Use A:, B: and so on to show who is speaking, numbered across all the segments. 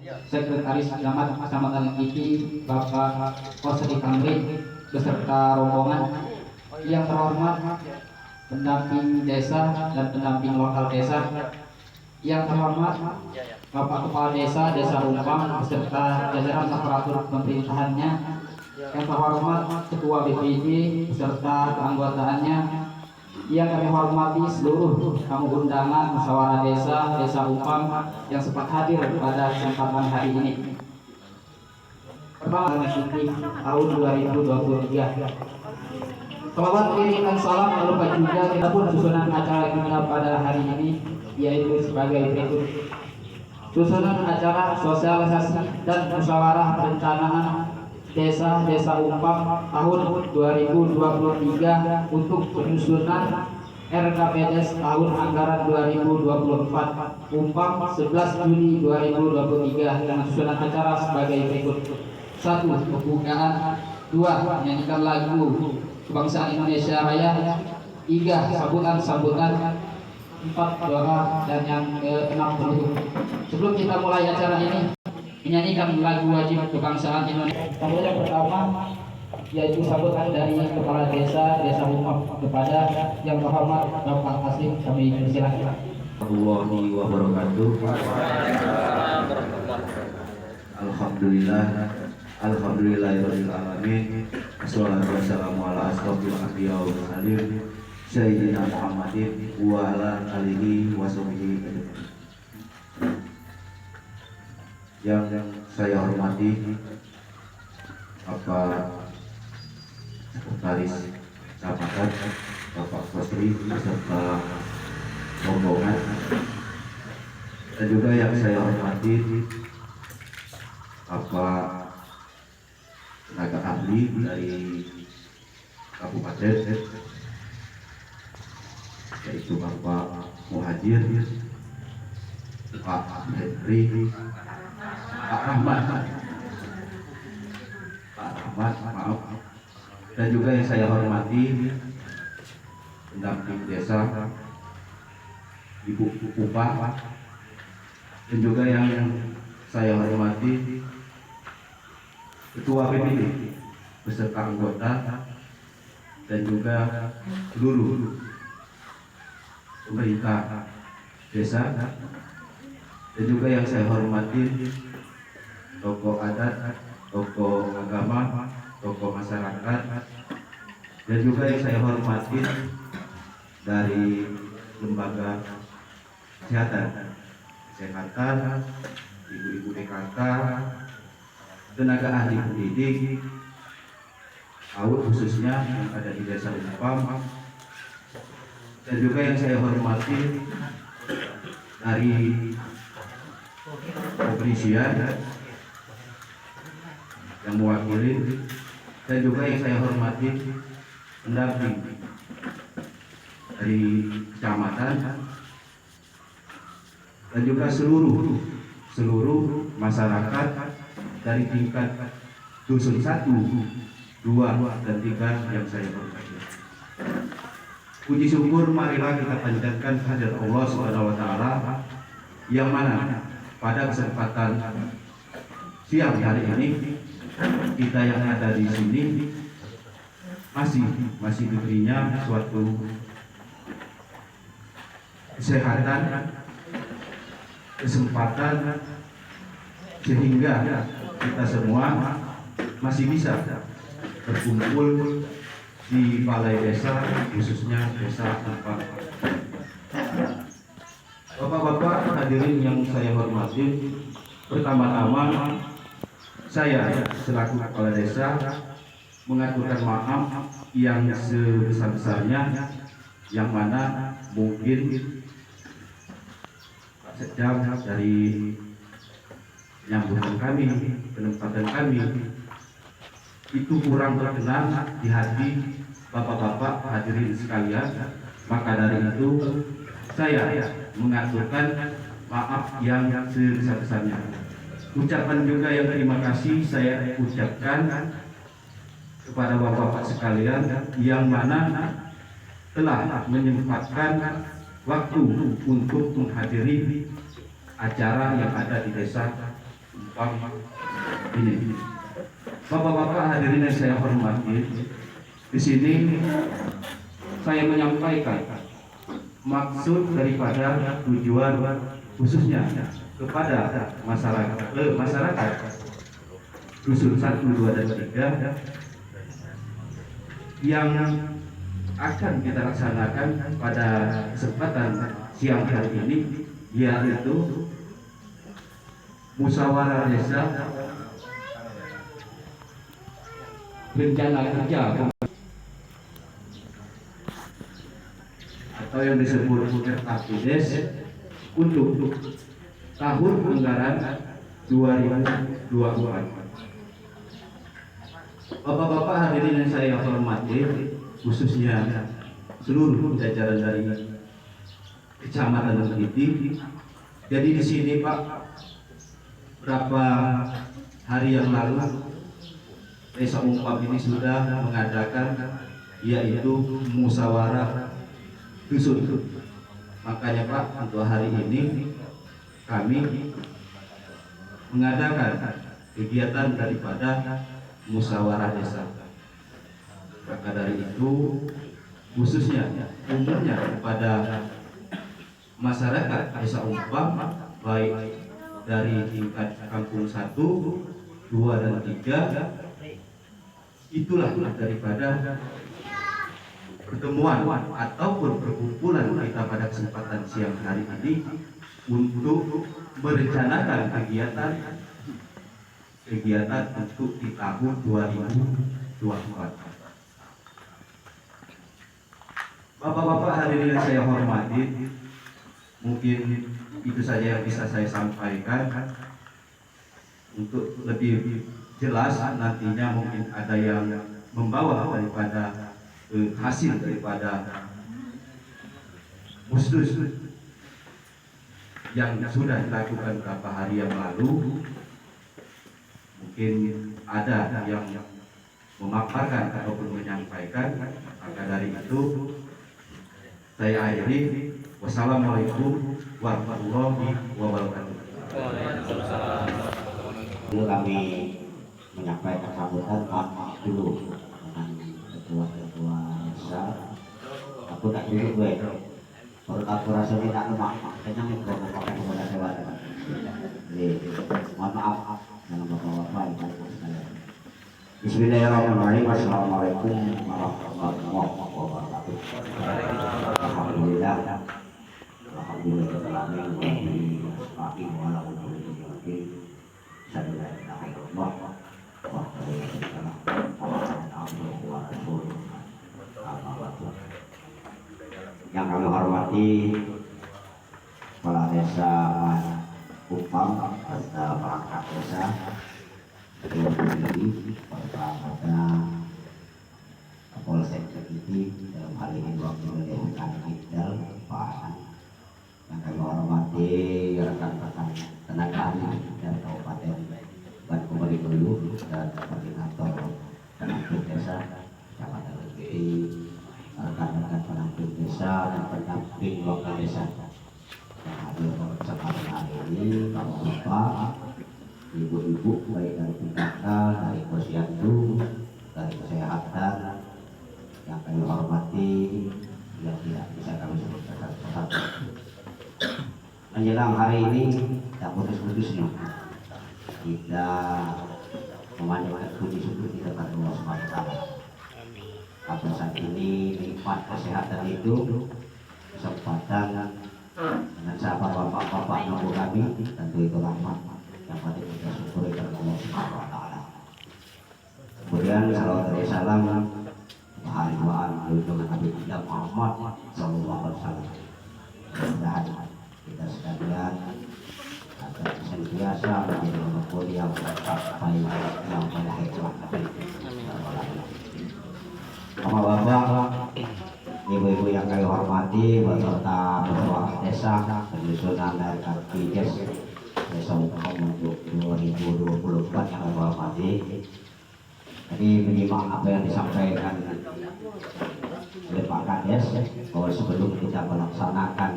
A: Sekretaris Camat Kecamatan Kiti, Bapak Kosri Kamri beserta rombongan. Yang terhormat pendamping desa dan pendamping lokal desa. Yang terhormat Bapak Kepala Desa Desa Rumpang beserta jajaran aparatur pemerintahannya. Yang terhormat Ketua BPD beserta keanggotaannya. Yang kami hormati seluruh tamu undangan musyawarah desa Desa Rumpang yang sempat hadir pada kesempatan hari ini. Pertama mengikuti tahun 2023. Salawat kiriman salam tak lupa juga kita pun susunan acara kita pada hari ini, yaitu sebagai berikut. Susunan acara sosialisasi dan musyawarah perencanaan desa Rumpang tahun 2023 untuk penyusunan RKPDes tahun anggaran 2024 Rumpang 11 Juni 2023 dengan susunan acara sebagai berikut. 1. Pembukaan. 2. Menyanyikan lagu kebangsaan Indonesia Raya. 3. Sambutan. 4. Doa. Dan yang ke-6 penutup. Sebelum kita mulai acara ini, menyanyikan lagu wajib kebangsaan Indonesia. Yang pertama yaitu sambutan dari Kepala Desa Rumpang kepada yang terhormat Bapak Hasim, kami persilakan.
B: Warahmatullahi wabarakatuh. Alhamdulillahirabbil alamin. Wassalatu wassalamu ala asrofil anbiya wal mursalin sayyidina Muhammadin wa ala alihi washabihi ajmain. Yang saya hormati Bapak Sekretaris Kecamatan Bapak Kosri beserta rombongan, dan juga yang saya hormati Bapak tenaga ahli dari kabupaten, yaitu Bapak Muhajir, Pak Henry, Pak Rahmat, maaf, dan juga yang saya hormati pendamping desa Ibu Upah, dan juga yang saya hormati Ketua BPD beserta anggota, dan juga seluruh pemerintah desa, dan juga yang saya hormati tokoh adat, tokoh agama, tokoh masyarakat, dan juga yang saya hormati dari lembaga kesehatan, ibu-ibu PKK, tenaga ahli pendidik, AUD khususnya yang ada di Desa Rumpang, dan juga yang saya hormati dari kepolisian yang mewakili, dan juga yang saya hormati pendamping dari kecamatan, dan juga seluruh masyarakat dari tingkat dusun 1, 2, dan 3 yang saya hormati. Puji syukur marilah kita panjatkan kehadirat Allah Subhanahu wa taala, yang mana pada kesempatan siang hari ini kita yang ada di sini masih diberinya suatu kesehatan, kesempatan, sehingga kita semua masih bisa berkumpul di balai desa, khususnya Desa Rumpang. Bapak-bapak hadirin yang saya hormati, pertama-tama saya selaku kepala desa mengaturkan maaf yang sebesar-besarnya, yang mana mungkin sejam dari penyambutan kami, penempatan kami itu kurang berkenan di hati bapak-bapak hadirin sekalian. Maka dari itu saya mengaturkan maaf yang sebesar-besarnya. Ucapan juga yang terima kasih saya ucapkan kepada bapak-bapak sekalian yang mana telah menyempatkan waktu untuk menghadiri acara yang ada di Desa Umpam ini. Bapak-bapak hadirin yang saya hormati, di sini saya menyampaikan maksud daripada tujuan khususnya kepada masyarakat dusun 1, 2, dan 3 yang akan kita laksanakan pada kesempatan siang hari ini, yaitu musyawarah desa rencana kerja atau yang disebut RKPDes untuk tahun anggaran 2024. Bapak-bapak hadirin yang saya hormati, khususnya seluruh jajaran dari Kecamatan Liti. Jadi di sini Pak, berapa hari yang lalu Desa Umpam ini sudah mengadakan yaitu musyawarah dusun. Makanya Pak, untuk hari ini kami mengadakan kegiatan daripada musyawarah desa. Maka dari itu khususnya umumnya kepada masyarakat Desa Umpam, baik dari tingkat kampung 1, 2, dan 3, itulah daripada pertemuan ataupun perkumpulan kita pada kesempatan siang hari ini untuk merencanakan kegiatan untuk di tahun 2024. Bapak-bapak hadirin yang saya hormati, mungkin itu saja yang bisa saya sampaikan. Untuk lebih jelas nantinya mungkin ada yang membawa daripada hasil daripada musdus yang sudah dilakukan beberapa hari yang lalu. Mungkin ada yang memaparkan ataupun menyampaikan. Maka dari itu saya akhiri. Wassalamualaikum warahmatullahi wabarakatuh.
C: Kami menyampaikan sambutan Pak dulu dengan ketua-ketua desa. Aku tak duduk gue. Perut aku rasa tidak lemak. Kenyang itu pakai kepada dewan. Jadi mohon maaf dalam bapak-bapak ibu sekalian. Bismillahirrahmanirrahim. Assalamualaikum warahmatullahi wabarakatuh. Alhamdulillah. Yang kami hormati Kepala Desa Umpam, serta perangkat desa, Ketua Pemilih, pada Kapolsek Kediri, dalam hal ini Wakil Dewan Kidal, Pak Hasan. Yang kami hormati rekan-rekan tenaga ahli dari Kabupaten Bangka Belitung dan koordinator penanggung desa Kecamatan Liti, rekan-rekan penanggung desa dan pendamping lokal desa yang hadir pada kesempatan hari ini, bapak-bapak, ibu-ibu, baik dari PKK, dari posyandu, dari kesehatan, yang kami hormati, yang tidak bisa kami sebutkan satu-satu. Menjelang hari ini tak putus-putusnya kita memanjatkan puji syukur kita kepada Allah Subhanahu wa Ta'ala. Pada saat ini nikmat kesehatan itu kesempatan dengan sahabat bapak-bapak nunggu kami, tentu itu rahmat yang patut kita syukuri kepada Allah Subhanahu wa Ta'ala. Kemudian salawat dan salam bahan untuk Nabi kita Muhammad sallallahu alaihi wasallam. Mudah-mudahan kita sekalian agar senantiasa menjadi manusia yang mencapai yang pada hikmah. Bapak-bapak, ibu-ibu yang kami hormati, beserta ketua desa penyusunan dari KPDes Desa Umpam untuk 2024 yang kami hormati. Jadi menyimak apa yang disampaikan oleh Pak Kades bahwa sebelum kita melaksanakan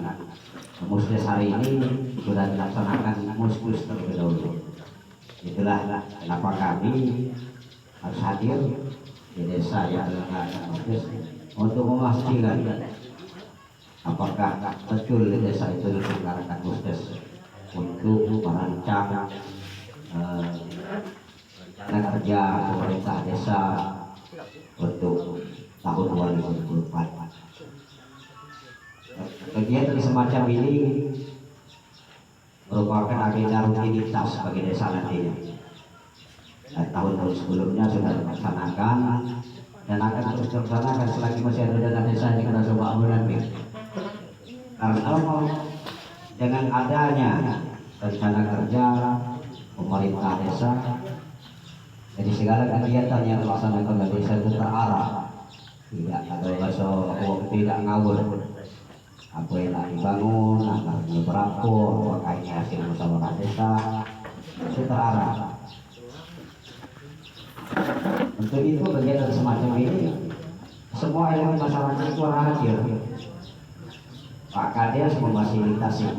C: musdes hari ini sudah dilaksanakan muskus terlebih dahulu. Itulah kenapa kami harus hadir di desa yang menyelenggarakan Musdes untuk memastikan apakah betul di desa itu menyelenggarakan Musdes untuk merancang kerja pemerintah desa untuk tahun 2024. Kegiatan semacam ini merupakan agenda rutinitas bagi desa nantinya. Dan tahun-tahun sebelumnya sudah dilaksanakan dan akan terus dilaksanakan selagi masih ada dana desa yang kita coba nanti. Karena dengan adanya rencana kerja pemerintah desa, jadi segala kegiatan yang dilaksanakan oleh desa itu terarah, tidak ada masuk tidak ngawur. Apa yang lagi dibangun, akan berapa, apakah ini hasil musyawarah desa, itu terarah. Untuk itu kegiatan semacam ini semua elemen masyarakat itu hadir. Pak Kades memfasilitasi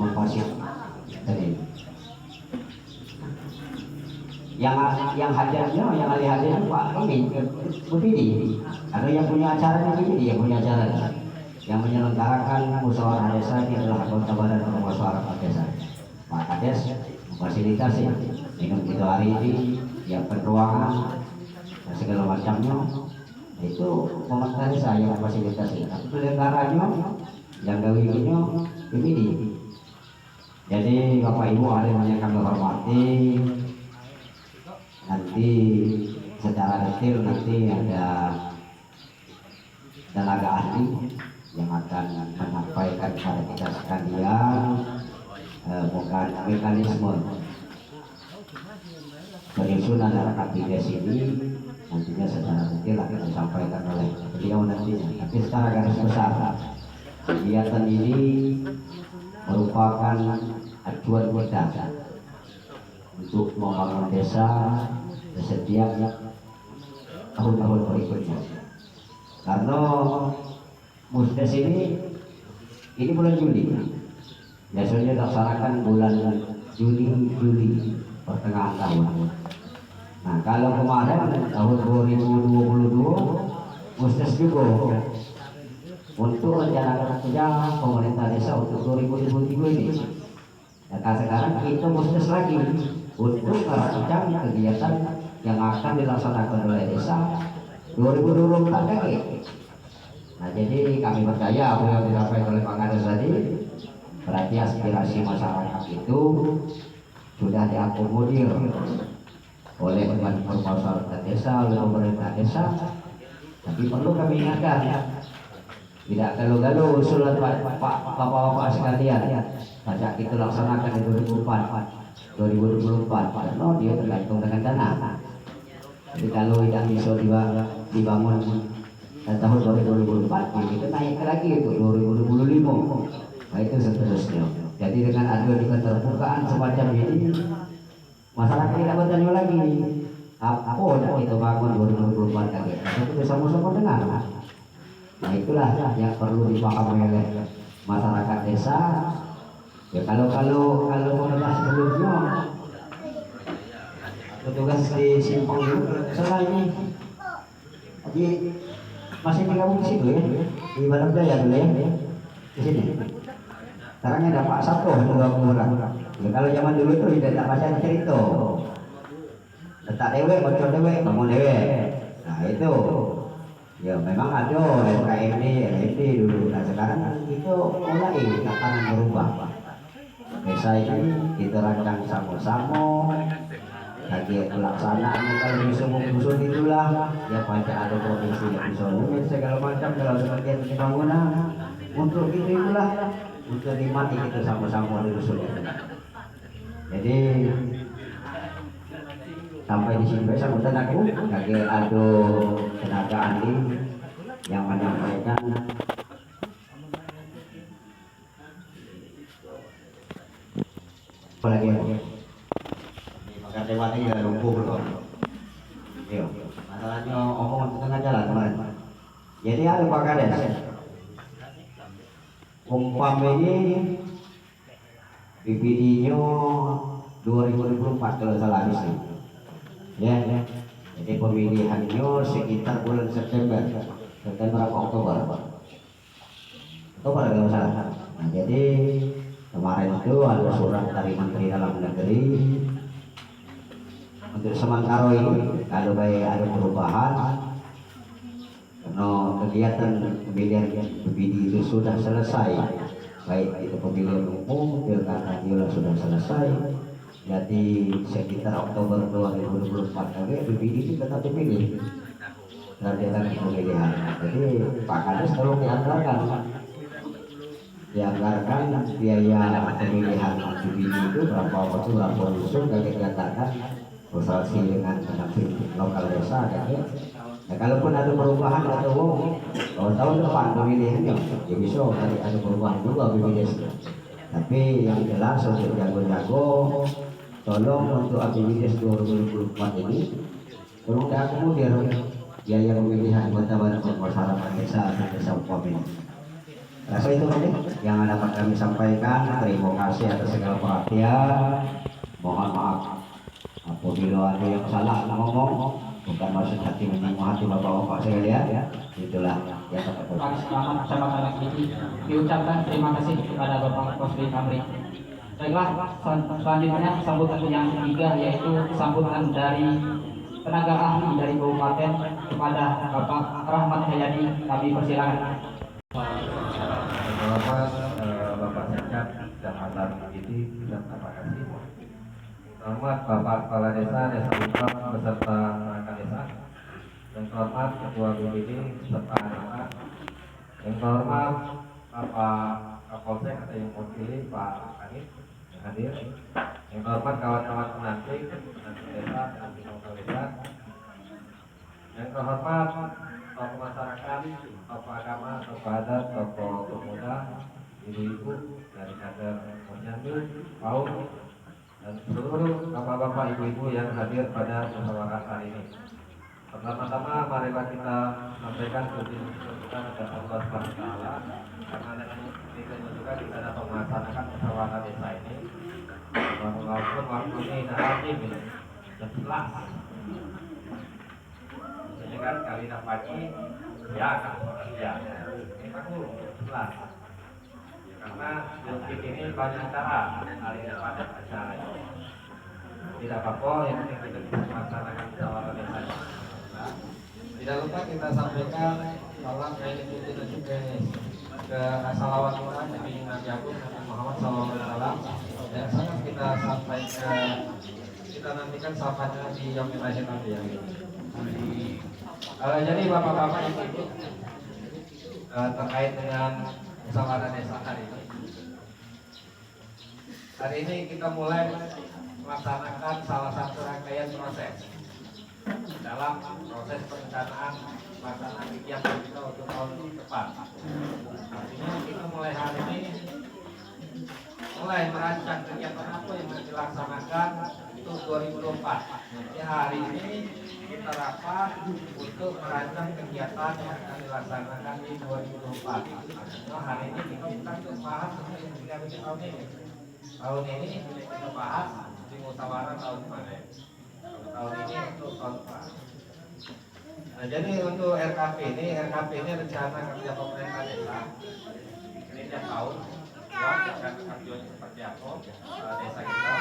C: yang hadirnya, yang ahli hadirnya Pak ini Bupidi. Ada yang punya acaranya Bupidi, yang punya acaranya. Yang menyelenggarakan musyawarah desa ini adalah anggota badan musyawarah desa. Pak Kades memfasilitasi minum itu hari ini, yang peruangan dan segala macamnya itu pemerintah desa yang memfasilitasi. Penyelenggaranya yang gawinya Bupidi. Jadi Bapak Ibu yang kami hormati, nanti secara detail nanti ada tenaga ahli yang akan menyampaikan kepada kita sekalian bukan mekanisme penyusunan RKPDes ini nantinya secara detail akan disampaikan oleh beliau nantinya. Tapi secara garis besar kegiatan ini merupakan acuan kita untuk membangun desa setiap tahun-tahun berikutnya. Karena Musdes ini bulan Juli, biasanya dilaksanakan bulan Juli pertengahan tahun. Nah kalau kemarin tahun 2022 Musdes juga untuk rencana kerja pemerintah desa untuk 2023 ini. Dan sekarang kita Musdes lagi untuk merancang kegiatan yang akan dilaksanakan oleh desa 2024 lagi. Nah jadi kami percaya apa yang disampaikan oleh Pak Kades tadi, berarti aspirasi masyarakat itu sudah diakomodir oleh masyarakat desa, oleh pemerintah desa. Tapi perlu kami ingatkan, tidak galau-galau usulan bapak-bapak sekalian. Sejak kita laksanakan di 2024, karena dia tergantung dengan dana. Jadi kalau yang bisa dibangun dan tahun 2024 itu naik lagi itu 2025. Nah itu seterusnya. Jadi dengan ada keterbukaan semacam ini, masyarakat tidak bertanya lagi apa yang kita bangun 2024 lagi. Itu sama-sama dengar. Nah itulah yang perlu dipahami oleh masyarakat desa. Ya kalau mengenai sebelumnya petugas di simpang setelah ini jadi masih digabung di situ ya, di Balam Jaya dulu ya, di sini. Sekarang ada Pak Sabto, ada 20 orang. Ya, kalau zaman dulu itu tidak baca cerita. Letak dewek, bocor dewek, bangun dewek. Nah itu, ya memang ada LKMD, LMD dulu. Nah sekarang itu mulai tatanan berubah. Desa ini kita rancang sama-sama. Bagi pelaksanaannya kalau bisa mengusul itulah ya banyak ada provinsi yang bisa segala macam dalam bagian pembangunan untuk itulah untuk dimati kita sama-sama diusul. Jadi sampai di sini besok aku bagi ada tenaga ahli yang menyampaikan apalagi maka lewat ini ada lumpuh loh. Iya, masalahnya omongan di tengah jalan kemarin. Jadi ada Pak Kades. Umpam ini BPD-nya 2024 kalau salah habis nih. Ya, jadi pemilihannya sekitar bulan September atau Oktober kalau salah. Nah, jadi kemarin itu ada surat dari Menteri Dalam Negeri untuk sementara ini kalau baik ada perubahan karena kegiatan pemilihan BPD itu sudah selesai, baik itu pemilihan umum, pilkada juga sudah selesai. Jadi sekitar Oktober 2024 lagi BPD itu tetap dipilih dan diadakan pemilihan. Jadi Pak Kades tolong dianggarkan biaya pemilihan BPD itu berapa waktu, berapa usul, kayak dianggarkan konsultasi dengan pendamping lokal desa gitu. Nah, kalaupun ada perubahan atau kalau tahun depan pemilihannya ya bisa ada perubahan juga BPD. Tapi yang jelas untuk jago-jago tolong untuk aktivitas 2024 ini tolong diakomodir biaya pemilihan kota Bandung masyarakat desa atau desa Upam ini. Rasa itu aja yang dapat kami sampaikan. Terima kasih atas segala perhatian. Mohon maaf apabila ada yang salah ngomong, bukan maksud hati menyinggung hati bapak-bapak sekalian ya. Itulah yang dapat
A: Pak Selamat bersama anak ini diucapkan terima kasih kepada Bapak Kosri Kamri. Baiklah, selanjutnya sambutan yang ketiga yaitu sambutan dari tenaga ahli dari kabupaten kepada Bapak Rahmat Hayadi. Kami persilakan.
B: Bapak Sekap dan Hatar ini dan terima kasih. Selamat Bapak Kepala Desa, Desa Upam beserta perangkat desa. Yang terhormat Ketua BPD beserta anak-anak. Yang terhormat Bapak Kapolsek atau yang mewakili Pak Kanit yang hadir. Yang terhormat kawan-kawan pendamping desa dan lokal desa. Yang terhormat tokoh masyarakat, tokoh agama, tokoh adat, tokoh pemuda, ibu-ibu dari kader Posyandu, PAUD, dan seluruh bapak-bapak ibu-ibu yang hadir pada musyawarah hari ini. Pertama-tama marilah kita sampaikan puji kita kepada Allah SWT karena dengan itu juga kita dapat melaksanakan musyawarah desa ini. Walaupun waktu ini nanti jam 11. Ini kan kali pagi ya kan ya aku 11 karena detik ini banyak cara hari pada acara tidak apa-apa yang penting kita bisa melaksanakan musyawarah desa. Tidak lupa kita sampaikan salam ini kita juga ke salawat kita Nabi Nabi Agung Nabi Muhammad SAW dan sangat kita sampaikan kita nantikan sapanya di Yaumil Akhir nanti ya. Jadi bapak-bapak ibu terkait dengan musyawarah desa hari ini. Hari ini kita mulai melaksanakan salah satu rangkaian proses dalam proses perencanaan pelaksanaan kegiatan kita untuk tahun depan. Artinya kita mulai hari ini mulai merancang kegiatan apa yang akan dilaksanakan untuk 2024. Jadi hari ini kita rapat untuk merancang kegiatan yang akan dilaksanakan di 2024. Artinya hari ini kita untuk bahas yang 3 tahun ini. Tahun ini kita bahas di musyawarah tahun kemarin. Tahun ini untuk tahun depan. Nah, jadi untuk RKP ini rencana kerja pemerintah desa ini tiap tahun. Rencana kerja seperti apa desa kita.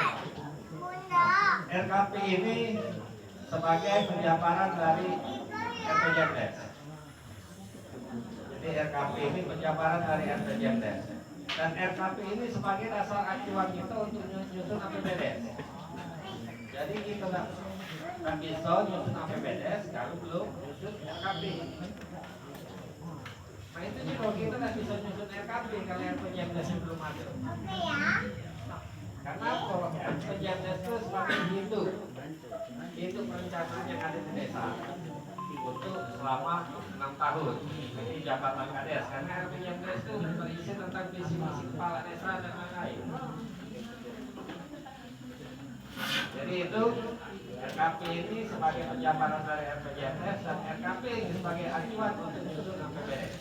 B: RKP ini sebagai penjabaran dari RPJMDes. Jadi RKP ini penjabaran dari RPJMDes. Dan RKP ini sebagai dasar acuan kita untuk menyusun APBDes. Jadi kita nggak bisa nyusun APBDes kalau belum nyusun RKP. Nah itu nih kalau kita nggak bisa nyusun RKP kalau RPJMDes belum ada. Karena kalau RPJMDes itu sebagai itu perencanaan yang ada di desa untuk selama 6 tahun. Jadi jabatan kades karena RPJMDes itu berisi tentang visi-misi kepala desa dan lain-lain. Jadi itu RKP ini sebagai penjabaran dari RPJMDes dan RKP ini sebagai acuan untuk menyusun APBDes.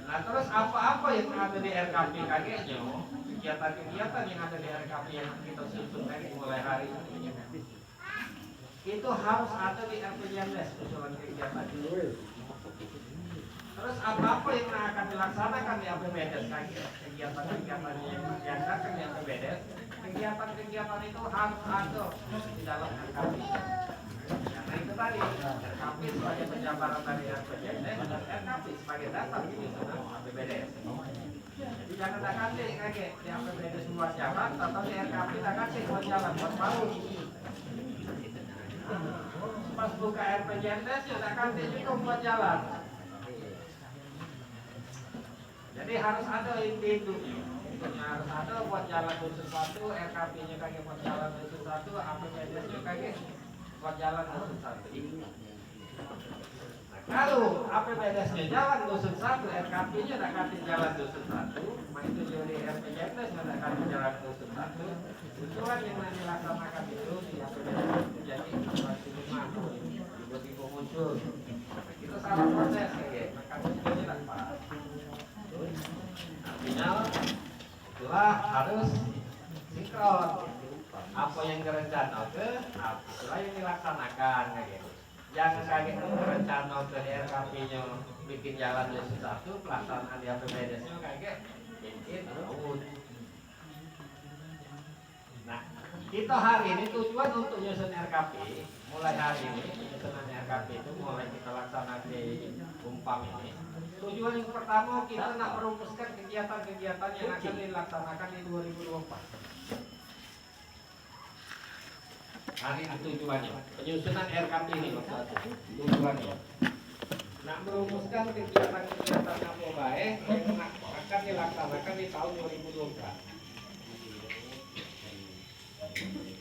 B: Nah terus apa-apa yang ada di RKP kagetnya
D: kegiatan-kegiatan yang ada di RKP yang kita susun mulai hari ini itu harus ada di RPJMdes usulan kegiatan. Terus apa-apa yang akan dilaksanakan di RPJMdes, kegiatan-kegiatan yang diadakan di RPJMdes, kegiatan-kegiatan itu harus ada di dalam RKP. Karena itu tadi RKP sebagai penjabaran dari RPJMdes dan RKP sebagai dasar penyusunan APBDes. Jadi jangan tak kasih kayak di APBDes buat jalan atau di RKP tak kasih buat jalan buat bangun. Pas buka RPJMdes ya tak kasih juga buat jalan. Jadi harus ada induknya. Harus ada buat jalan dusun satu, RKP-nya kayak buat jalan dusun satu, APBDes-nya kayak buat jalan dusun satu. Nah, kalau APBDes-nya jalan dusun satu, RKP-nya tak kasih jalan dusun satu, maka itu jadi RPJMdes tak kasih jalan dusun satu. Usulan yang dilaksanakan itu di APBDes itu jadi maksimal tiba-tiba muncul. Itu salah proses kayak, maka itu tidak pas. Artinya itulah harus sinkron. Apa yang direncanakan, itulah yang dilaksanakan kayak gitu. Jangan kaget rencana ke RKP-nya bikin jalan dusun satu, pelaksanaan di APBDes-nya kaget bikin laut. Nah, kita hari ini tujuan untuk nyusun RKP, mulai hari ini penyusunan RKP itu mulai kita laksanakan di Umpang ini. Tujuan yang pertama kita nak merumuskan kegiatan-kegiatan yang akan dilaksanakan di 2024. Hari ini tujuannya penyusunan RKP ini maksudnya tujuannya. Nak merumuskan kegiatan-kegiatan apa baik yang akan dilaksanakan di tahun 2024.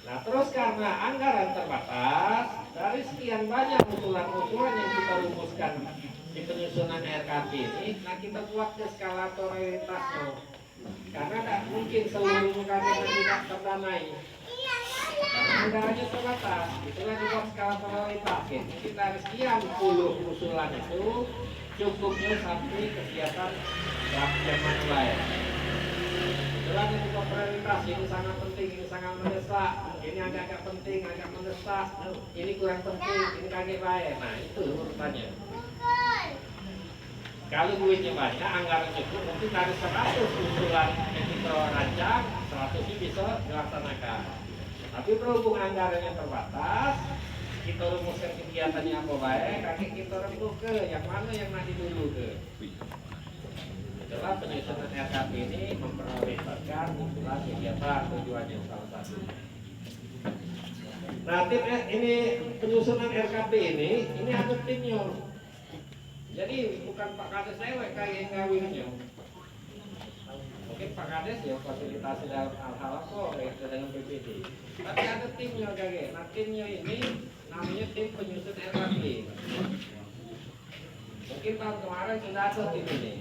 D: Nah terus karena anggaran terbatas, dari sekian banyak usulan-usulan yang kita rumuskan di penyusunan RKP ini, nah kita buat ke skala prioritasnya. Karena tidak mungkin seluruh kajian tidak terdanai. Karena anggarannya terbatas, itulah dibuat skala prioritas. Mungkin dari sekian puluh usulan itu cukupnya sampai kegiatan zaman mulai. Itulah yang dibuat prioritas, ini sangat penting, ini sangat mendesak, ini agak penting, agak mendesak, ini kurang penting, ini kaget baik. Nah itu urutannya. Kalau duitnya banyak, anggaran cukup, mungkin dari 100 usulan yang kita rancang, 100 ini bisa dilaksanakan. Tapi berhubung anggarannya terbatas, kita rumuskan kegiatannya apa baik, kakek kita rembuk ke yang mana yang nanti dulu ke. Itulah penyusunan RKP ini memprioritaskan usulan kegiatan tujuannya salah satu. Nah tim ini penyusunan RKP ini ada timnya. Jadi bukan Pak Kades lewat kayak yang ngawinnya. Mungkin Pak Kades ya fasilitasi dalam hal-hal apa dengan PPD. Tapi ada timnya kayak. Nah timnya ini namanya tim penyusun RKP. Mungkin tahun kemarin sudah ada tim ini.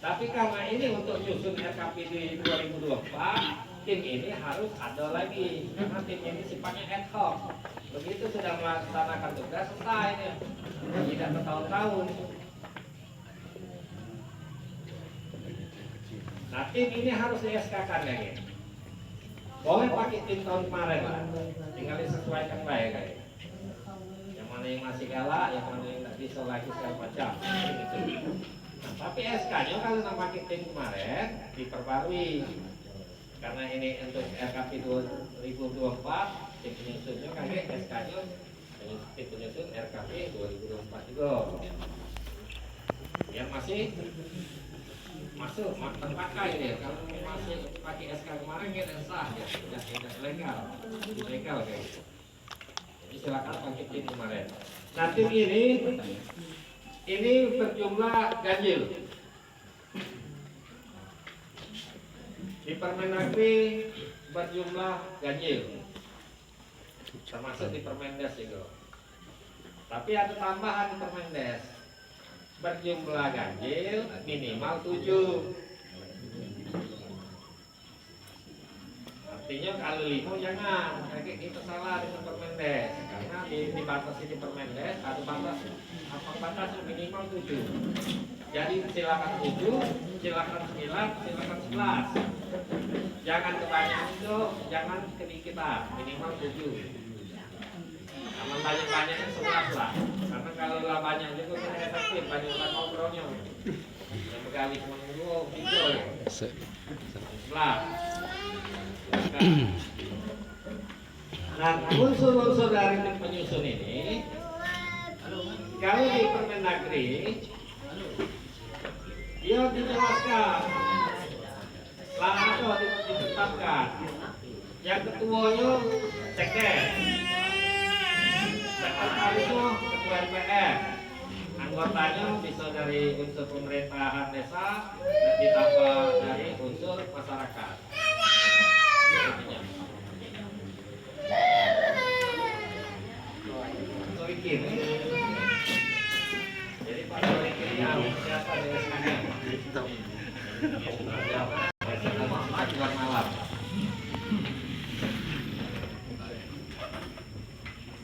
D: Tapi karena ini untuk nyusun RKP di 2024, tim ini harus ada lagi. Karena tim ini sifatnya ad hoc. Begitu sudah melaksanakan tugas selesai nih. Tidak bertahun-tahun. Nah tim ini harus di SK-kan lagi. Boleh pakai tim tahun kemarin lah. Tinggal disesuaikan baik kayak. Yang mana yang masih galak, yang mana yang tidak bisa lagi segala macam. Gitu. Nah, tapi SK-nya kalau nak pakai tim kemarin diperbarui. Karena ini untuk RKP 2024, tim penyusunnya kayak SK-nya tim penyusun RKP 2024 juga. Yang masih masuk terpakai dia. Kalau masih pakai SK kemarin kita sah ya, tidak legal, ilegal kayak gitu. Jadi silakan pakai tim kemarin. Nah tim ini berjumlah ganjil. Di Permendagri berjumlah ganjil, termasuk di Permendes juga. Tapi ada tambahan di Permendes, berjumlah ganjil minimal 7. Artinya kalau 5 jangan, kayak kita salah di Permendes. Karena dibatasi di Permendes ada batas, apa batas minimal 7. Jadi silakan 7, silakan 9, silakan 11. Jangan kebanyakan itu, jangan kedikitan, minimal 7. Aman banyak-banyaknya 11 lah. Karena kalau lah banyak juga kan efektif, banyak orang ngobrolnya. Yang berkali cuma dua, tiga ya. 11. Nah, unsur-unsur dari tim penyusun ini, kalau di Permendagri, dia dijelaskan, lah ada ditetapkan. Yang ketuanya sekdes, sekretarisnya ketua MPR, anggotanya bisa dari unsur pemerintahan desa, ditambah dari unsur masyarakat. Sorikir. Jadi Pak Sorikir yang siapa dari sekarang? Selamat malam.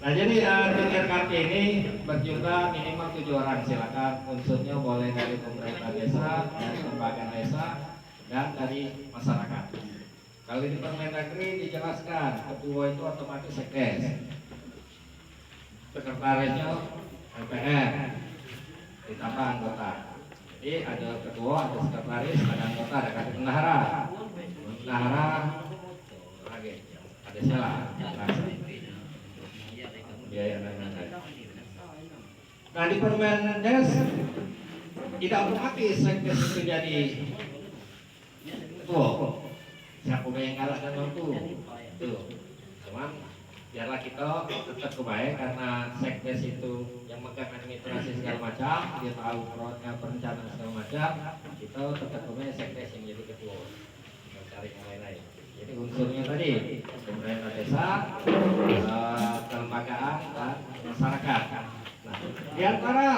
D: Nah jadi tim RKP ini berjumlah minimal 7 orang, silakan unsurnya boleh dari pemerintah desa, dari lembaga desa, dan dari masyarakat. Kalau di Permendagri dijelaskan ketua itu otomatis sekdes, sekretarisnya MPR, ditambah anggota. Jadi ada ketua, ada sekretaris, ada anggota, ada kadin bendahara, lagi ada sela. Nah di Permendes tidak otomatis sekdes itu jadi ketua. Siapa yang kalah dan mampu itu. Cuman biarlah kita tetap kebaik karena sekdes itu yang megang administrasi segala macam, dia tahu perencanaan segala macam, kita tetap kebaik sekdes yang jadi ketua. Kita cari yang lain-lain. Jadi unsurnya tadi pemerintah desa, kelembagaan dan masyarakat. Nah, di antara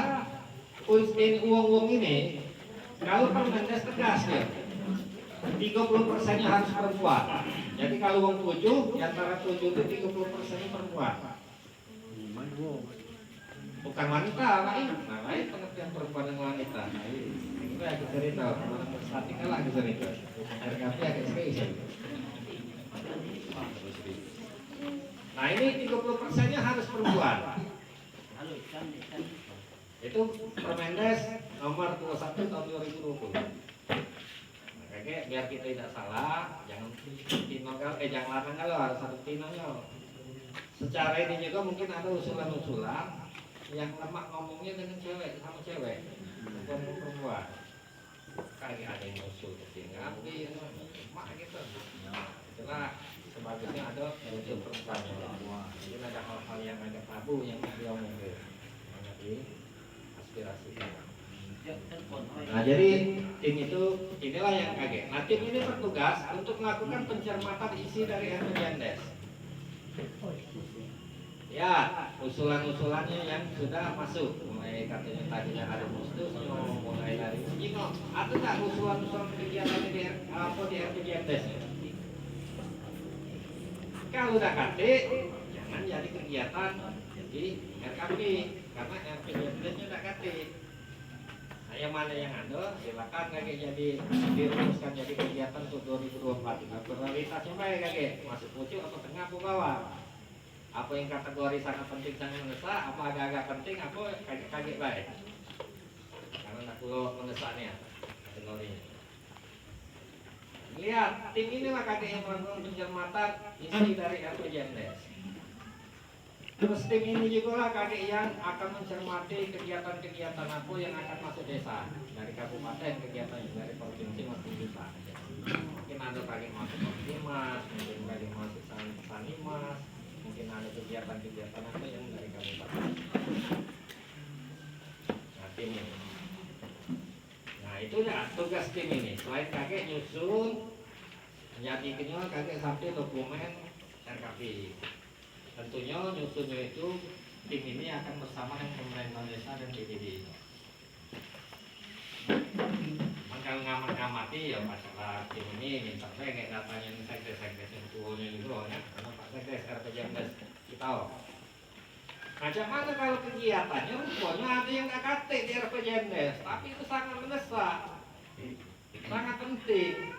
D: uang-uang ini, kalau Permendes tegas ya, 30%-nya harus perempuan. Jadi kalau uang 7, di antara 7 itu 30%-nya perempuan. Bukan wanita, lain. Nah, lain pengertian perempuan dan wanita. Nah, itu agak cerita, statika lah agak cerita. RKP agak serius. Nah ini 30%-nya harus perempuan. Itu Permendes nomor 21 tahun 2020. Oke, biar kita tidak salah, jangan jangan larang kalau harus satu tinonya. Secara ini juga mungkin ada usulan-usulan yang lemak ngomongnya dengan cewek sama cewek, bukan perempuan. Kayak ada yang usul ketinggalan, mak gitu. Itulah sebagusnya ada unsur perempuan. Jadi ada hal-hal yang agak tabu yang diomongin, mengerti aspirasi. Nah jadi tim itu inilah yang kaget. Nah tim ini bertugas untuk melakukan pencermatan isi dari RPJMDes. Ya usulan-usulannya yang sudah masuk, mulai katanya tadinya ada mustusnya, mulai dari ini ada tak usulan-usulan kegiatan di RPJMDes? Kalau udah KT, jangan jadi kegiatan di RKP karena RPJMDes-nya udah KT. Nah, yang mana yang ada, silakan kakek jadi dirumuskan jadi kegiatan untuk 2024. Nah, prioritasnya baik kakek, masuk pucuk atau tengah atau bawah. Apa yang kategori sangat penting sangat mendesak, apa agak-agak penting, apa kakek baik. Karena tak perlu mendesaknya kategorinya. Lihat, tim inilah kakek yang melakukan pencermatan isi dari RPJMDes. Terus tim ini juga lah kakek yang akan mencermati kegiatan-kegiatan apa yang akan masuk desa dari kabupaten, kegiatan dari provinsi maupun desa. Mungkin ada kakek masuk Mas, mungkin kakek masuk Sanimas, mungkin ada kegiatan-kegiatan apa yang dari kabupaten. Nah tim ini. Nah itu ya tugas tim ini. Selain kakek nyusun, menjadikannya kakek sampai dokumen RKP. Tentunya nyusunnya itu tim ini akan bersama dengan pemerintah desa dan PDD. Kalau ngamati ya masalah tim ini, misalnya kayak datanya sekdes yang turunnya itu ya, karena Pak Sekdes RPJMDes kita. Macam mana kalau kegiatannya rupanya ada yang nggak kate di RPJMDes, tapi itu sangat mendesak, sangat penting.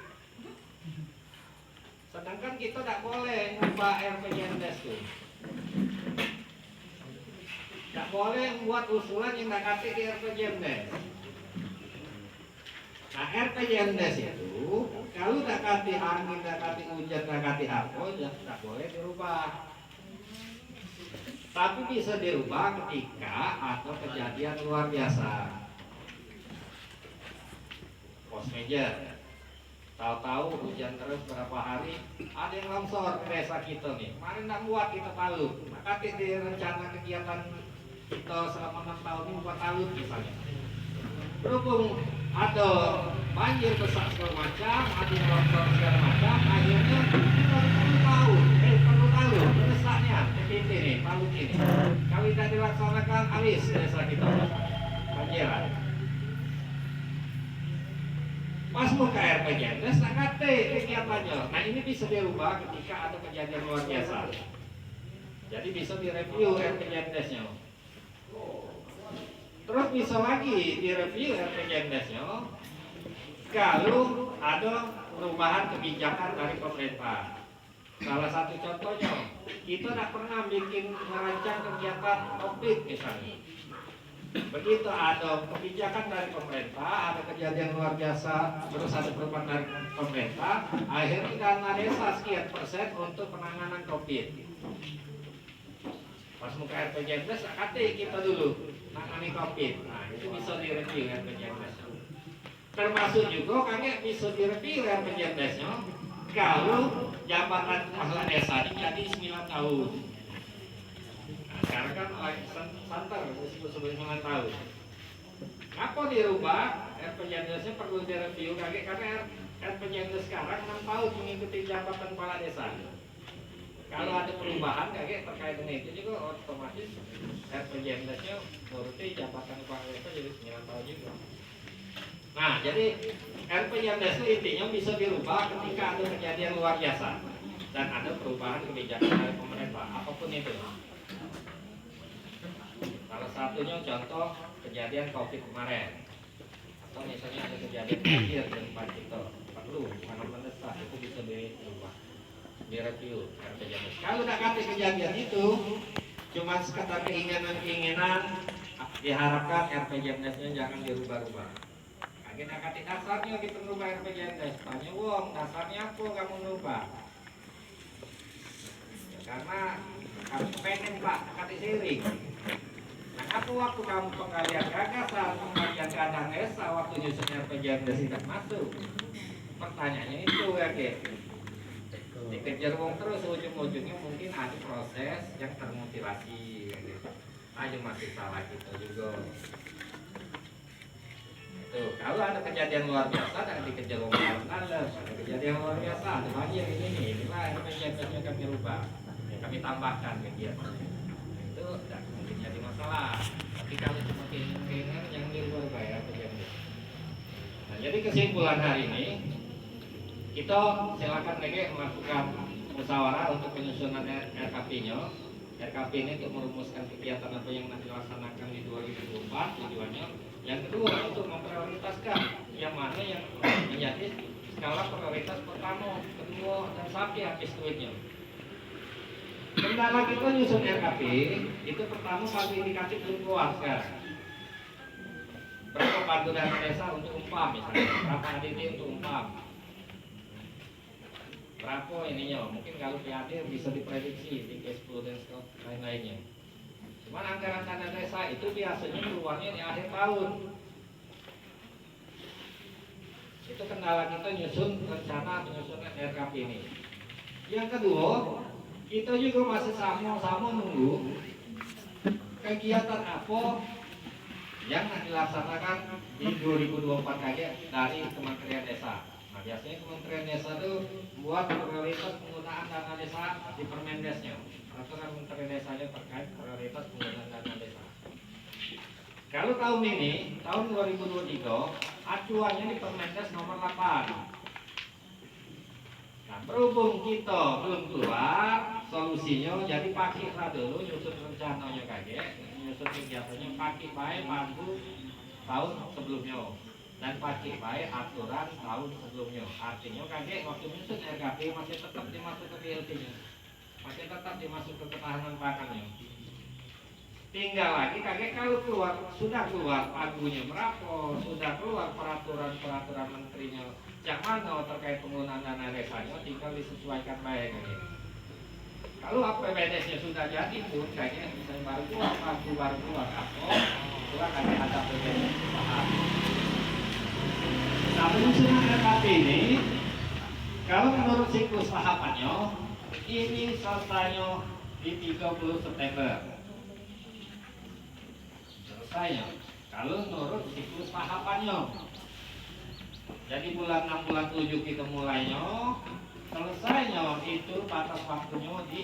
D: Sedangkan kita tidak boleh ngubah RPJMDes tuh. Tidak boleh membuat usulan yang nggak kate di RPJMDes. Nah, RPJMDes itu kalau nggak kate angin, nggak kate hujan, nggak kate apa, ya tidak boleh dirubah. Tapi bisa dirubah ketika ada kejadian luar biasa. Force major. Tahu-tahu hujan terus berapa hari, ada yang longsor di desa kita nih. Kemarin tidak buat kita talut. Maka di rencana kegiatan kita selama 6 tahun ini buat talut misalnya. Berhubung ada banjir besar segala macam, ada yang longsor segala macam, akhirnya kita perlu tahu desaknya TPT nih, talut ini. Kalau tidak dilaksanakan, habis desa kita banjiran. Pas mau ke RPJMDes, tak kate kegiatannya. Nah ini bisa dirubah ketika ada kejadian luar biasa. Jadi bisa direview RPJMDes-nya. Terus bisa lagi direview RPJMDes-nya kalau ada perubahan kebijakan dari pemerintah. Salah satu contohnya, kita tidak pernah merancang kegiatan COVID misalnya. Begitu ada kebijakan dari pemerintah, ada kejadian luar biasa, terus ada perubahan dari pemerintah, akhirnya dana desa sekian persen untuk penanganan COVID. Pas muka RPJMDes, kita dulu menangani COVID. Nah itu bisa direview RPJMDes. Termasuk juga kakek bisa direview RPJMDes-nya kalau jabatan kepala desa ini jadi 9 tahun. Sekarang kan santer sebelum 9 tahun. Apa dirubah? RPJMDes-nya perlu direview karena RPJMDes sekarang 6 tahun mengikuti jabatan kepala desa. Kalau ada perubahan terkait dengan itu juga otomatis RPJMDes-nya menuruti jabatan kepala desa jadi 9 tahun juga. Nah, jadi RPJMDes itu intinya bisa dirubah ketika ada kejadian luar biasa dan ada perubahan kebijakan dari pemerintah, apapun itu. Salah satunya contoh kejadian COVID kemarin, atau misalnya ada kejadian banjir di tempat kita, perlu karena mendesak itu bisa dirubah, direview RPJMDes. Kalau tidak kata kejadian itu cuma sekedar keinginan, diharapkan RPJMDes-nya jangan dirubah-rubah. Kita kata dasarnya kita merubah RPJMDes, tanya wong dasarnya apa kamu merubah? Ya, karena kamu pengen pak kata sering. Nah, apa waktu kamu penggalian gagasan, penggalian kandang desa, waktu nyusun RPJMDes tidak masuk? Pertanyaannya itu ya dikejar wong terus ujung-ujungnya mungkin ada proses yang termutilasi gitu. Aja masih salah kita juga. Tuh, kalau ada kejadian luar biasa dan dikejar wong dalam, ada kejadian luar biasa, ada banjir inilah RPJMDes-nya kami rubah, ya, kami tambahkan kegiatan. Itu tidak mungkin jadi masalah. Tapi kalau cuma keinginan yang dirubah ya RPJMDes. Nah, jadi kesimpulan hari ini kita silakan lagi melakukan musyawarah untuk penyusunan RKP-nya. RKP ini untuk merumuskan kegiatan apa yang nanti dilaksanakan di 2024 tujuannya. Yang kedua untuk memprioritaskan yang mana yang menjadi skala prioritas pertama, kedua, dan sampai habis duitnya. Kendala kita nyusun RKP itu pertama paling indikatif belum keluar sekarang. Berapa bantu dana desa untuk umpam misalnya, berapa ADD untuk umpam, berapa ininya, mungkin kalau PAD bisa diprediksi di cash flow dan lain-lainnya. Cuman anggaran dana desa itu biasanya keluarnya di akhir tahun. Itu kendala kita nyusun rencana penyusunan RKP ini. Yang kedua, kita juga masih sama-sama nunggu kegiatan apa yang dilaksanakan di 2024 dari Kementerian Desa. Nah, biasanya Kementerian Desa itu buat prioritas penggunaan dana desa di Permendesnya. Peraturan Kementerian Desanya terkait prioritas penggunaan dana desa. Kalau tahun ini, tahun 2023, acuannya di Permendes nomor 8. Nah, berhubung kita belum keluar, solusinya jadi pakailah dulu nyusun rencananya kaget, nyusun kegiatannya pakai baik pandu tahun sebelumnya dan pakai baik aturan tahun sebelumnya. Artinya kaget waktu nyusun RKP masih tetap dimasuk ke BLT-nya, masih tetap dimasuk ke ketahanan pangannya. Tinggal lagi kaget kalau sudah keluar pagunya berapa, sudah keluar peraturan menterinya yang mana terkait penggunaan dana desanya, tinggal disesuaikan baik kaget. Kalau APBDes-nya sudah jadi pun kayaknya bisa baru keluar apa kurang ada APBDes paham. Nah, penyusunan RKP ini kalau menurut siklus tahapannya ini selesainya di 30 September. Selesainya kalau menurut siklus tahapannya. Jadi bulan 6 bulan 7 kita mulainya, selesainya itu batas waktunya di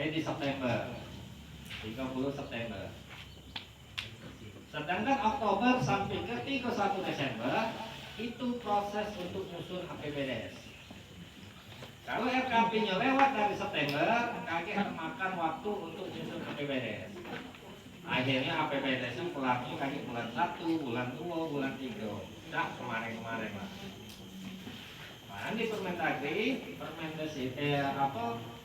D: di September 30 September. Sedangkan Oktober sampai ke 31 Desember itu proses untuk nyusun APBDes. Kalau RKP-nya lewat dari September, kaki akan makan waktu untuk nyusun APBDes. Akhirnya APBDes-nya kelarnya kaki bulan 1, bulan 2, bulan 3. Dah kemarin-kemarin lah. Nah, di Permendagri,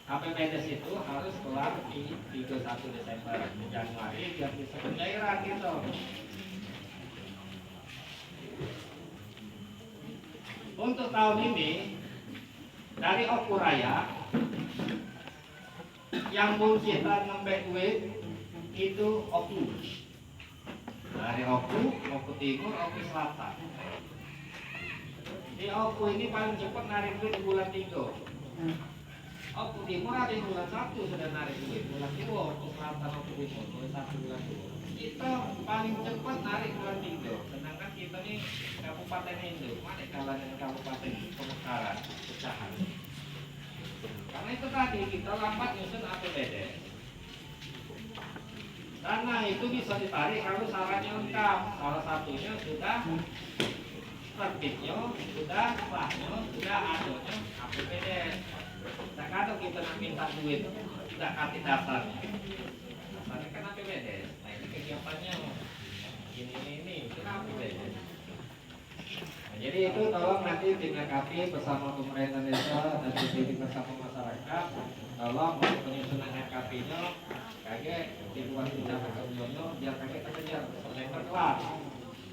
D: APBDes itu harus kelar di 31 Desember Januari biar bisa pencairan gitu. Untuk tahun ini dari Okuraya yang mungkin nambah duit itu Oku. Dari Oku Timur, Oku Selatan. Di Oku ini paling cepat narik duit di bulan 3. Oku Timur ada yang bulan 1 sudah narik duit, bulan 2 Oku Selatan, Oku Timur, bulan 1 bulan 2. Kita paling cepat narik bulan 3. Sedangkan kita nih Kabupaten Induk, mana kalah dengan Kabupaten Pemekaran, pecahan. Karena itu tadi kita lambat nyusun APBDes. Dana itu bisa ditarik kalau syaratnya lengkap. Salah satunya sudah terbitnya, sudah sahnya, sudah adanya APBDes. Tak ada kita minta duit, tidak kasih dasarnya. Dasarnya kan APBDes. Nah ini kegiatannya ini itu APBDes. Nah, jadi itu tolong nanti tim RKP bersama pemerintah desa dan tim bersama masyarakat tolong penyusunan RKP-nya kaget dibuat tidak kemudiannya biar kaget terkejar September kelar.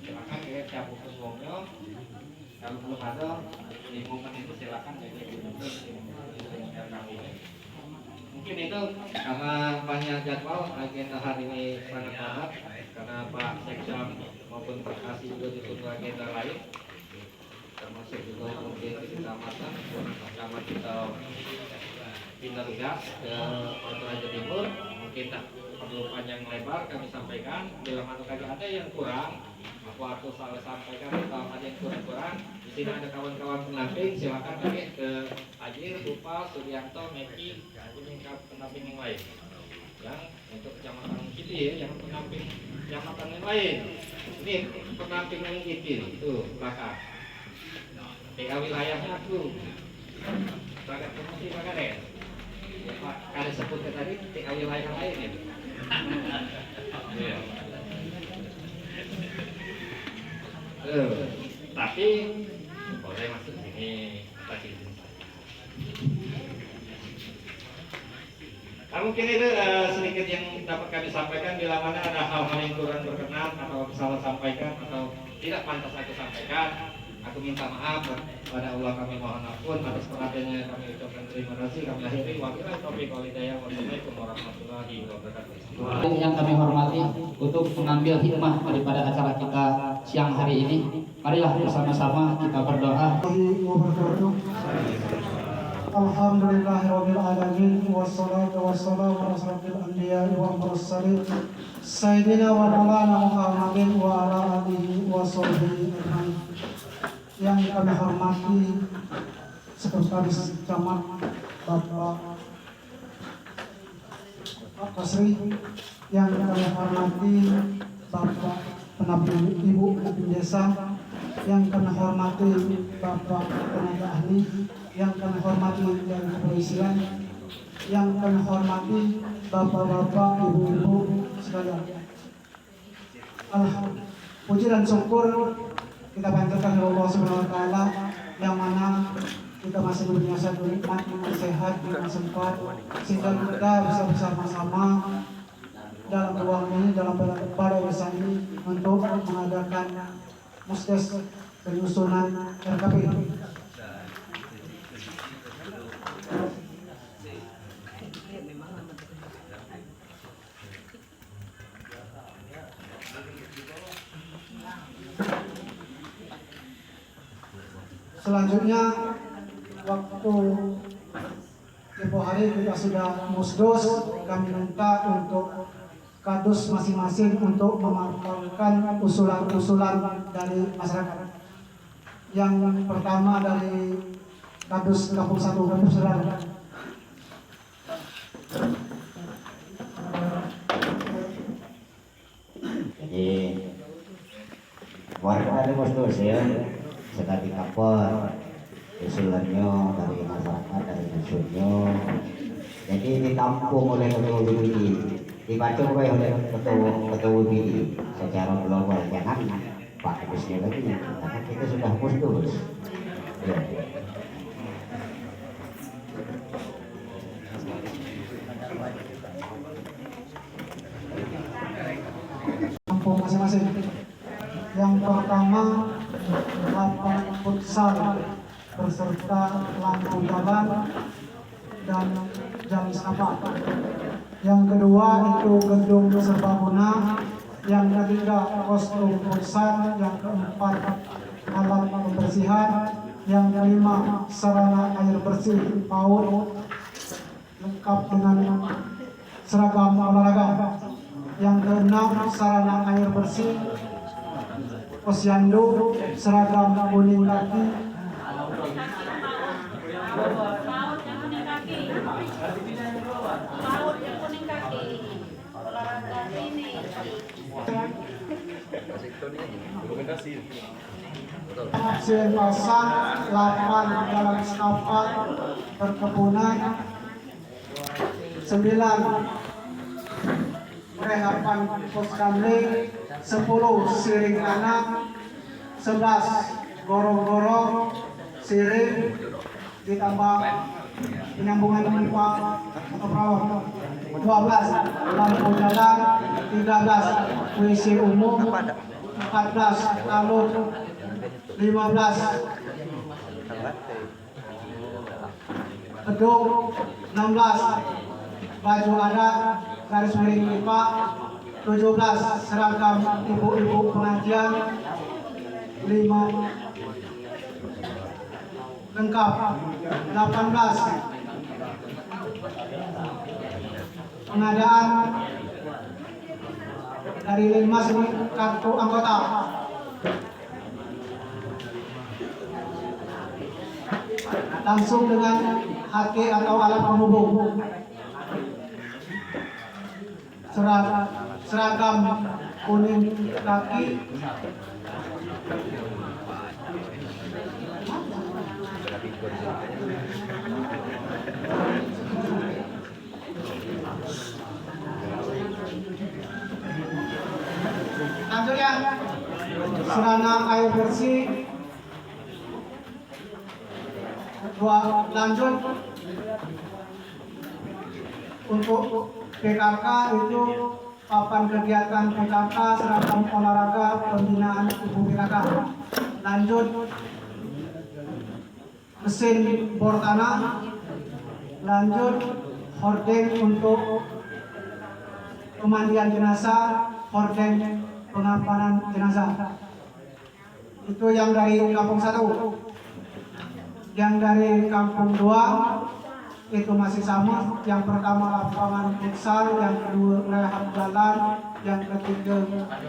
D: Silakan kaget siap umumnya. Kalau belum ada lingkungan itu silakan kaget penyusunan RKP-nya. Mungkin itu karena banyak jadwal agenda hari ini sangat padat karena Pak Sekjam maupun Pak Kasih juga dituntut agenda lain. Termasuk juga mungkin di kecamatan kita pindah tugas ke Raja Timur, mungkin tak perlu panjang lebar kami sampaikan. Bila mana ada yang kurang, aku harus salah sampaikan atau ada yang kurang. Di sini ada kawan-kawan pendamping, silakan kami ke Ajir, Rupa, Suryanto, Meki, ini pendamping yang lain. Yang untuk kecamatan Kiti ya, yang pendamping kecamatan yang lain. Ini pendamping yang Kiti, itu belakang. PA wilayahnya aku sangat promosi Pak Kades. Ya, Pak Kades sebutkan tadi PA wilayah lain ya. Tapi boleh masuk sini atas izin saya. Nah, mungkin itu sedikit yang dapat kami sampaikan. Bila mana ada hal-hal yang kurang berkenan atau salah sampaikan atau tidak pantas aku sampaikan, aku minta maaf kepada Allah, kami mohon ampun atas perhatiannya, kami ucapkan terima kasih. Kami akhiri wabillahi taufiq wal hidayah. Wassalamualaikum warahmatullahi wabarakatuh.
A: Yang kami hormati untuk mengambil hikmah daripada acara kita siang hari ini, marilah bersama-sama kita berdoa.
E: Alhamdulillahirabbil alamin wassalatu wassalamu ala asyrafil anbiya'i wal mursalin sayyidina wa maulana Muhammadin wa ala alihi wa sahbihi ajmain. Yang kami hormati Sekretaris Camat Bapak Kasri, yang kami hormati Bapak Pendamping Ibu Desa, yang kami hormati Bapak tenaga ahli, yang kami hormati dari kepolisian, yang kami hormati bapak-bapak, ibu-ibu sekalian. Puji dan syukur kita panjatkan kepada Allah Subhanahu wa taala yang mana kita masih berpunya satu nikmat, iman sehat, iman sempat, sehingga kita bisa bersama-sama dalam ruang ini, dalam balai desa ini untuk mengadakan musdes penyusunan RKP. Selanjutnya, waktu tempoh hari kita sudah musdos, kami minta untuk kadus masing-masing untuk memaparkan usulan-usulan dari masyarakat. Yang pertama dari kadus Kampung 1, Kampung Saudara.
C: Jadi warga dari musdos ya, sedang dikapor usulannya dari masyarakat, dari dusunnya. Jadi ditampung oleh ketua WPD, dibaca oleh ketua WPD secara global. Jangan Pak Kusnya lagi, karena kita sudah musdos. Ya.
E: Kampung masing-masing. Yang pertama, lapangan futsal beserta lampu jalan dan jam istirahat. Yang kedua itu gedung serbaguna. Yang ketiga kostum futsal. Yang keempat alat pembersihan. Yang kelima sarana air bersih PAUD lengkap dengan seragam olahraga. Yang keenam sarana air bersih posyandu seragam kuning kaki. Hasil pasang 8 dalam setapak perkebunan, 9 rehapan pos kamling, 10 siring anak, 11 gorong-gorong siring, ditambah penyambungan pipa atau perahu, 12 lampu jalan, 13 WC umum, 14 taluk, 15 gedung, 16 baju adat garis miring pipa, 17 seragam ibu-ibu pengajian, 5 lengkap, 18 pengadaan dari 5 kartu anggota, langsung dengan HT atau alat penghubung, seragam kuning kaki, lanjut ya, sarana air bersih. Lanjut untuk PKK itu papan kegiatan PKK, seragam olahraga, pembinaan ibu PKK. Lanjut mesin bor tanah. Lanjut hordeng untuk pemandian jenazah, hordeng pengapanan jenazah. Itu yang dari Kampung 1. Yang dari Kampung 2 itu masih sama. Yang pertama lapangan futsal, yang kedua rehab jalan, yang ketiga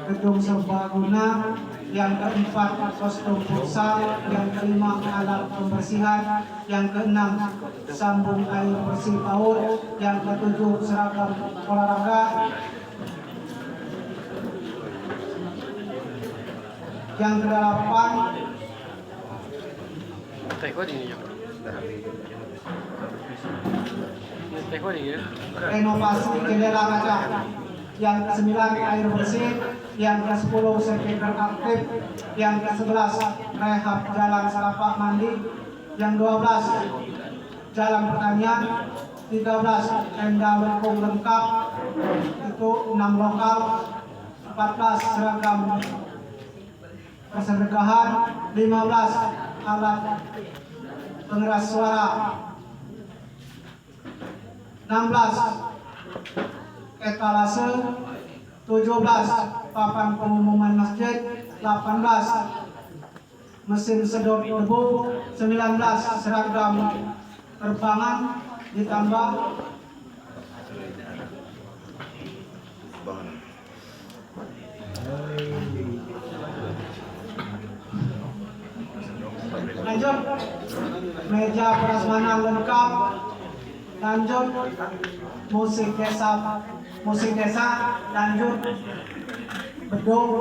E: gedung serbaguna, yang keempat kostum futsal, yang kelima alat pembersihan, yang keenam sambung air bersih PAUD, yang ketujuh seragam olahraga, yang kedelapan renovasi jendela kaca. Yang ke-9 air bersih, yang ke-10 sprinkler aktif, yang ke-11 rehab jalan serapak mandi, yang 12 jalan pertanian, 13 tenda lengkung lengkap itu 6 lokal, 14 seragam kesedekahan, 15 alat pengeras suara, 16 etalase, 17 papan pengumuman masjid, 18 mesin sedot debu, 19 seragam terbangan, ditambah lanjut meja prasmanan lengkap, lanjut musik desa, lanjut bedung,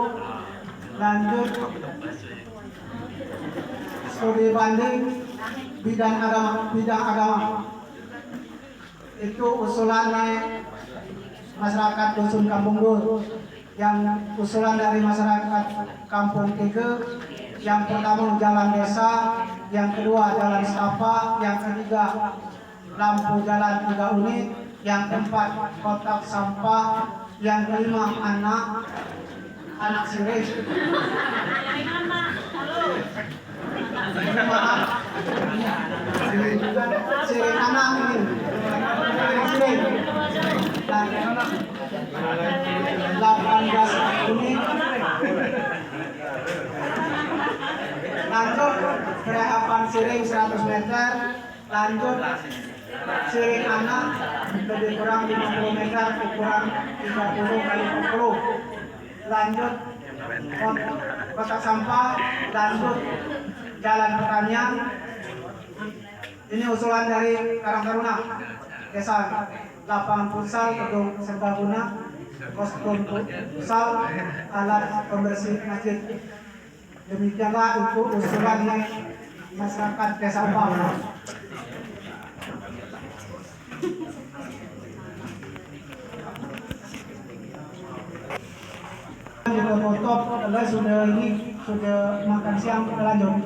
E: lanjut studi banding bidang agama. Itu usulannya masyarakat dusun Kampung Dur. Yang usulan dari masyarakat Kampung Tiga, yang pertama jalan desa, yang kedua jalan setapak, yang ketiga lampu jalan 3 unit, yang keempat kotak sampah, yang kelima anak sirih. Sirih anak ini. Sirih. 18 unit. Lanjut rehapan siring 100 meter. Lanjut siring anak lebih kurang 50 meter, ukuran 30 kali 40. Lanjut kotak sampah, lanjut jalan pertanian. Ini usulan dari Karang Taruna Desa. Lapangan futsal, gedung serbaguna, kostum futsal, alat pembersih masjid. Demikianlah itu usulannya masyarakat Desa Umpang. Kita tutup, sudah makan siang, kita lanjut.